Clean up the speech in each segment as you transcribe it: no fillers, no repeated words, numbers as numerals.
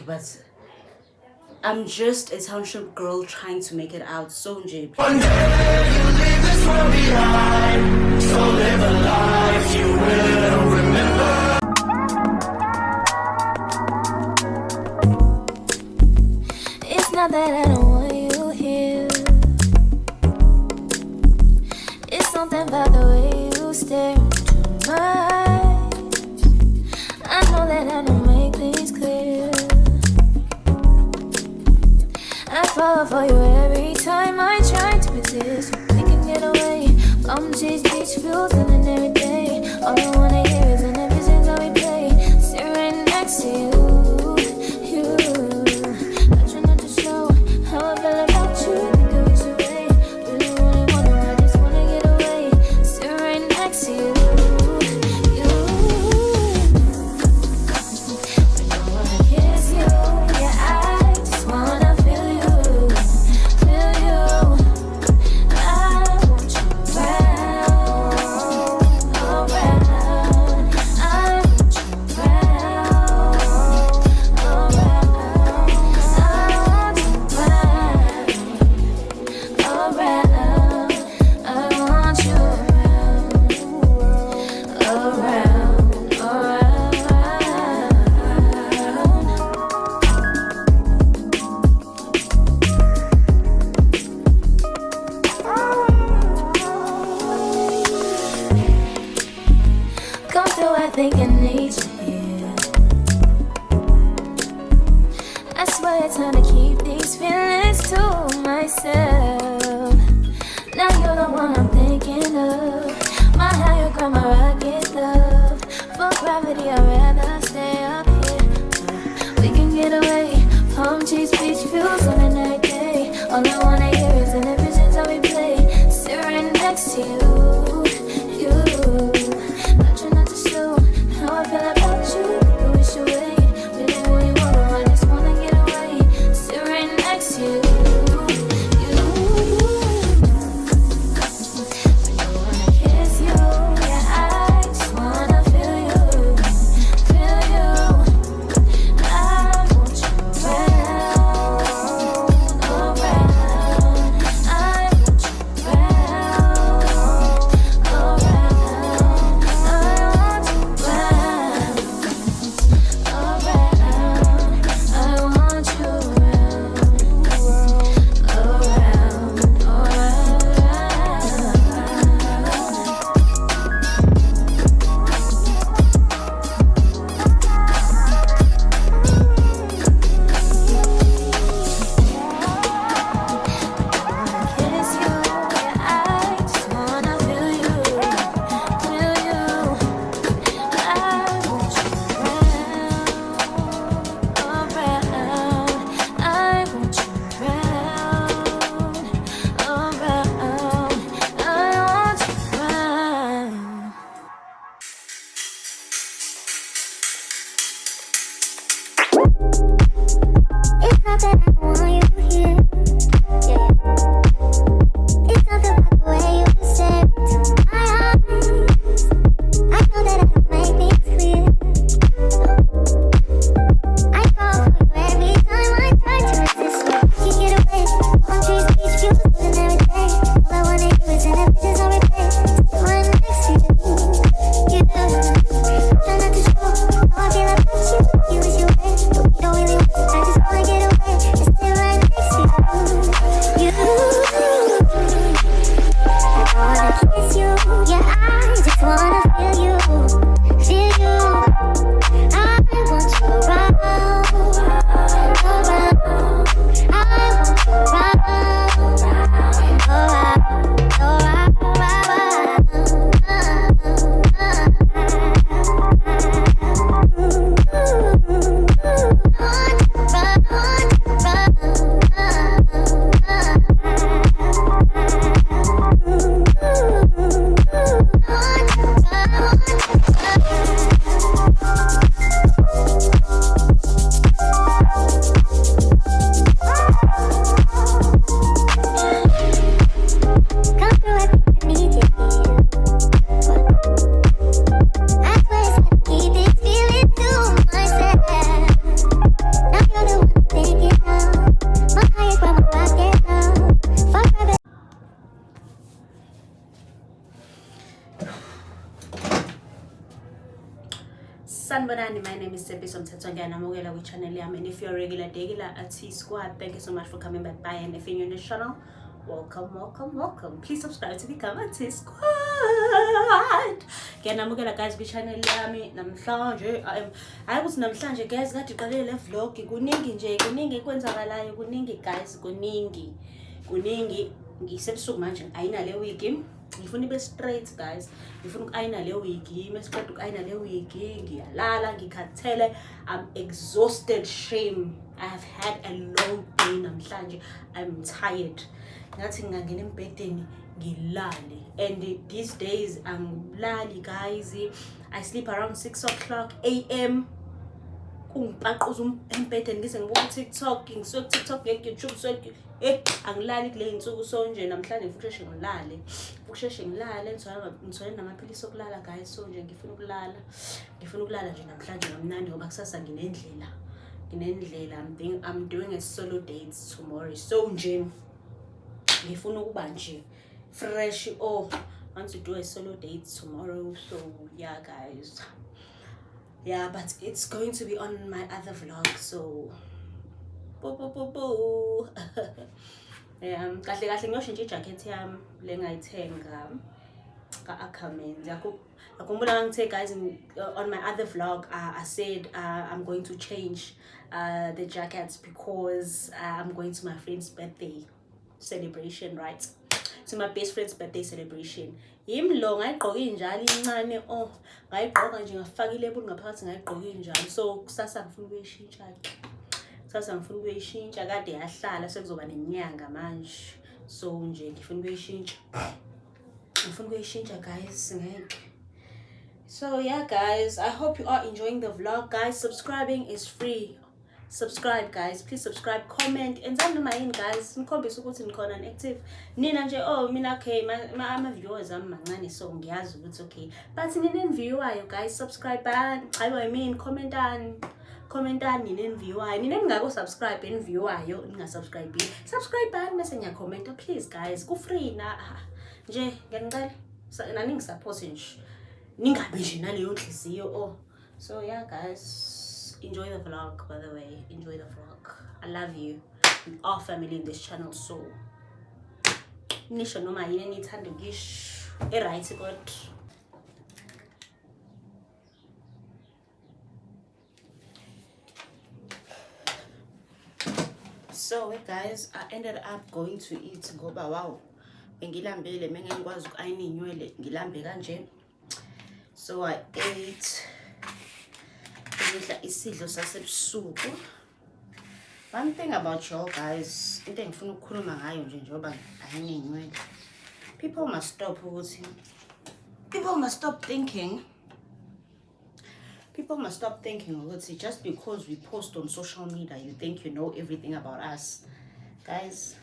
but I'm just a township girl trying to make it out. So nje. One day you leave this world behind, so live a life you will remember. It's not that I don't want you here. It's something about the way you stare into my eyes. I know that I don't make things clear. I fall for you every time I try to resist. We can get away, chase beach views and every day. All I wanna hear is an episode that we play. Sit right next to you. I try not to show how I feel about you. Think of it away. Really wanna, I just wanna get away. Sit right next to you. I don't wanna kiss you. Yeah, I just wanna feel you. I want you come through, I think I need you here. I swear it's hard to keep these feelings to myself. Now you're the one I'm thinking of. My higher ground, my rocket love. For gravity, I'd rather stay up here. We can get away, palm trees, beach views on a night day. All I wanna hear is an visions that we play. Sit right next to you. I try not to show how I feel about you. Think I wish away. Really wanna, I just wanna get away. Sit right next to you. I don't wanna kiss you. Yeah, I just wanna feel you. I want you around. I want you Don't really want, I just wanna get away. Sanibonani, my name is Sepiso Mthethwa Ngiyanamukela kwi-channel yami, and if you're a regular at T-Squad, thank you so much for coming back by, and if you're new to this channel, welcome. Please subscribe to become a T-Squad. Ngiyanamukela guys kwi-channel yami namhlanje. Ukuthi namhlanje guys kade iqale le vlog kuningi kwenzakalayo, kuningi guys, kuningi ngisebusuku manje ayina le week. Ngifuna ibe straight guys, ngifuna ukayina le week, mesiqeda ukayina le week ngiyalala ngikhathele, I'm exhausted, shame. I have had a long day namhlanje, I'm tired. Ngathi ngingangena embedeni ngilale, and these days angilali guys. I sleep around 6 o'clock AM. Ungipaquza embedeni ngize ngibuka TikTok, ngisuka TikTok YouTube angilali kule insuku so nje namhlanje ngifuna ukusheshe ngilale ngithole namaphilisi okulala guys, so nje ngifuna ukulala nje namhlanje ngamnandi ngoba kusasa nginendlela. I'm doing a solo date tomorrow, so nje ngifuna ukuba nje fresh. I want to do a solo date tomorrow, so yeah guys. Yeah, but it's going to be on my other vlog, so kahle ngiyoshintsha ijacket yami lengayithenga ka-Ackermans. Yakhumbula ngithe guys on my other vlog I said I'm going to change the jackets because I'm going to my friend's birthday celebration, right? To my best friend's birthday celebration. Yimlo ngayigqoka injalo incane, ngayigqoka nje ngafaka ilebuli ngaphakathi ngayigqoka injalo, so kusasa ngifuna ukuyishintsha. Kade yahlala sekuzoba neminyanga manje, so nje ngifuna ukuyishintsha guys. So yeah guys, I hope you are enjoying the vlog guys. Subscribing is free. Subscribe guys, please subscribe, comment, and tell me guys, ngikhombisa ukuthi nikhona active. Nina nje mina okay, ama viewers ami mancane, so ngiyazi ukuthi okay, but nina enviwayo guys, subscribe commentani nina enviwayo, nina ningako subscribe enviwayo ningasubscribe, subscribe bese ngiyakhomenta please guys, ku free na nje. Ngiyanicela nani ngisupport nje, ningabe nje naleyo nhliziyo. So yeah guys, enjoy the vlog. By the way, enjoy the vlog. I love you. We are family in this channel, so nisho noma yini nithanda ngisho right god. So guys, I ended up going to eat ngoba wow, ngilambile ngengikwazi ukayina inywele ngilambe kanje. So I ate isidlo sasebusuku. One thing about y'all guys, into engifuna ukukhuluma ngayo nje njengoba ayine inywele, people must stop thinking ukuthi just because we post on social media you think you know everything about us guys.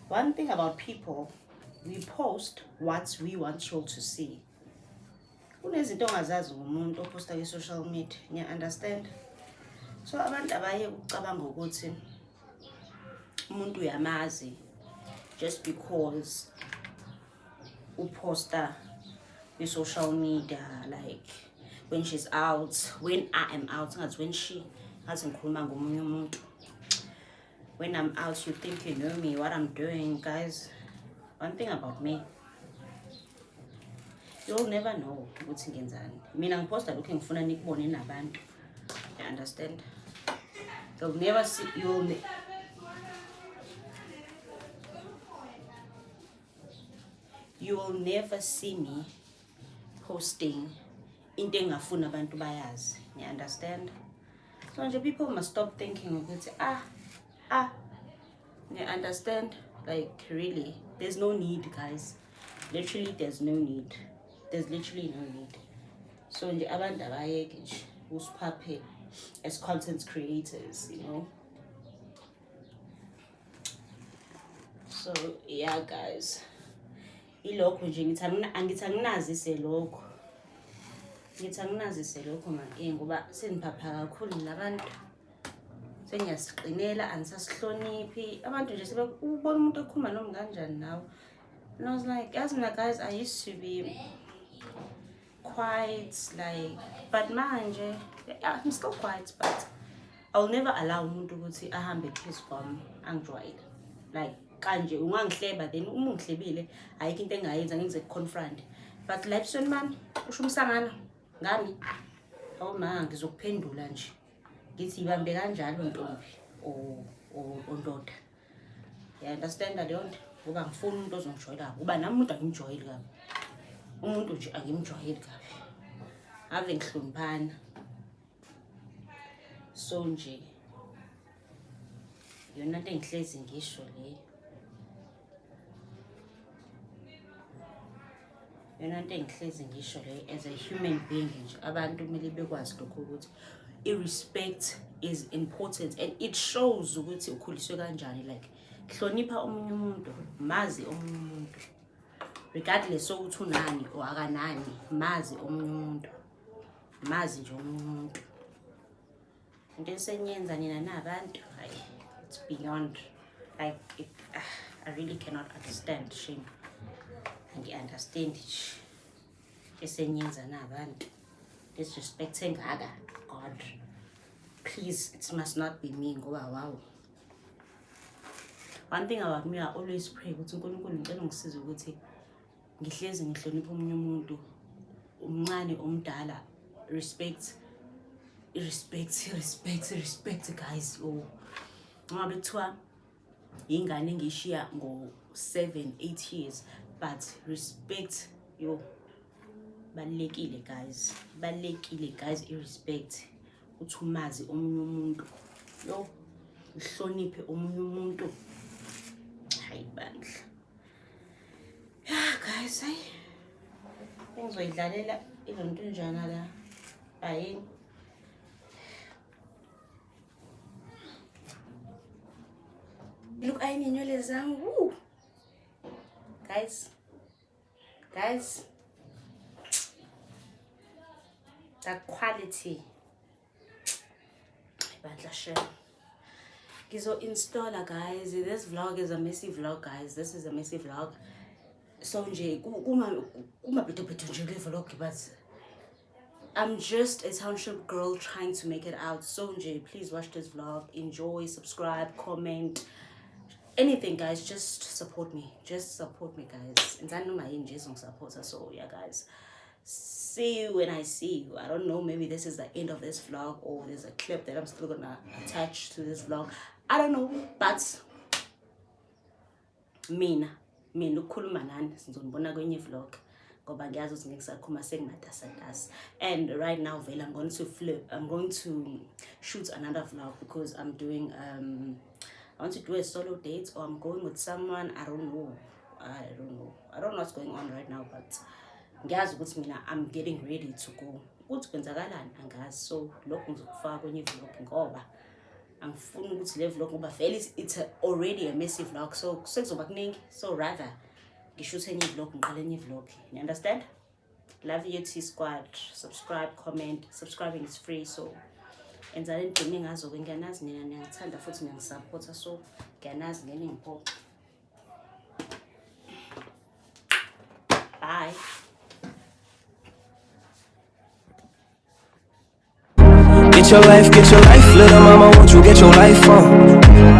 One thing about people, we post what we want you to see. Kunezinto ongazazi ngomuntu oposta kwi-social media, you understand? So abantu abaye ukucabanga ukuthi umuntu uyamazi just because uposta kwi-social media, like when she's out, when I am out, ngathi when she ngathi ngikhuluma ngomunye umuntu. When I'm out you think you know me, what I'm doing guys. One thing about me, you'll never know ukuthi ngenzani. Mina ngiposta lokho ngifuna nikubone nabantu, you understand? You'll never see, you will never see me posting into engafuna abantu bayazi, you understand? So nje people must stop thinking ukuthi you understand? Like really, there's no need guys. Literally there's literally no need. So nje abantu abayeke nje usiphaphe as content creators, you know. So yeah guys, ilokho nje ngithi anginazise lokho ngoba seniphapha kakhulu nabantu, sengiyasiqinela anisasihloniphi abantu nje sebebona umuntu okhuluma noma kanjani nawe. And I was like, yazi mina guys, I used to be quiet, like, but manje, I'm still quiet, but I'll never allow umuntu ukuthi ahambe phezu kwami angijwayele. Like, kanje ungangihleba then uma ungihlebile ayikho into engayenza ngize confront. But la ebusweni bami usho umsangano ngami. Awu ma ngizokuphendula nje. Ngithi ibambe kanjalo ntombi o ndoda. You understand that yonke? Ngoba ngifuna umuntu ozongijwayela kabi. Kuba nami umuntu angimjwayeli kabi. Umuntu nje angimjwayeli kabi. Ave ngihloniphana. So nje yona into engihlezi ngisho le. Yona into engihlezi ngisho le as a human being nje abantu kumele bekwazi lokho ukuthi irrespect is important and it shows ukuthi ukhuliswe kanjani, like hlonipha omunye umuntu, mazi omunye umuntu regardless sokuthi unani or akanani, mazi omunye umuntu, mazi nje omunye umuntu. Into esenyenza nina nabantu, it's beyond, like I really cannot understand. Shame angi-understand esenyenza nabantu disrespect engaka. God, please, it must not be me ngoba wow. One thing about me, I always pray ukuthi uNkulunkulu ngicela ngisize ukuthi ngihlezi ngihlonipha omunye umuntu, umncane omdala, respect guys. Ngoba bekuthiwa ingane engishiya ngo 7-8 years, but respect yo balekile guys, irrespect uthi umazi omunye umuntu yo uhloniphe omunye umuntu. Hayi bandla, yeah guys, hayi ngizoyidlalela izonto njana la ayini. Look, I need your lesson. Woo, guys, that quality. Bandla share. Gizo installer guys. This vlog is a messy vlog, guys. This is a messy vlog. So nje kuma beto nje vlog, but I'm just a township girl trying to make it out. So nje, please watch this vlog, enjoy, subscribe, comment, anything guys. Just support me, guys. And I know my angels on support us. So yeah guys, see you when I see you. I don't know, maybe this is the end of this vlog or there's a clip that I'm still gonna attach to this vlog. I don't know, but mina ukukhuluma nani sizonibona kwenye vlog ngoba ngiyazi ukuthi ngisakhuluma sengimatasatasa. And right now vele I'm going to shoot another vlog because I'm doing I want to do a solo date, or I'm going with someone. I don't know what's going on right now, but ngiyazi ukuthi mina I'm getting ready to go. Ukuthi kwenzakalani angazi, so lokho ngizokufaka kwenye vlog ngoba angifuni ukuthi le vlog ngoba vele it's already a messy vlog, so sekuzoba kuningi. So rather ngishuthe enye vlog ngiqale enye vlog. You understand? Love you T Squad. Subscribe, comment. Subscribing is free, so enza le nto ningazo ngiyanazi nina ngiyangithanda futhi ngiyangisupport, so ngiyanazi ngene ngipho. Bye. Get your life, little mama, won't you get your life on?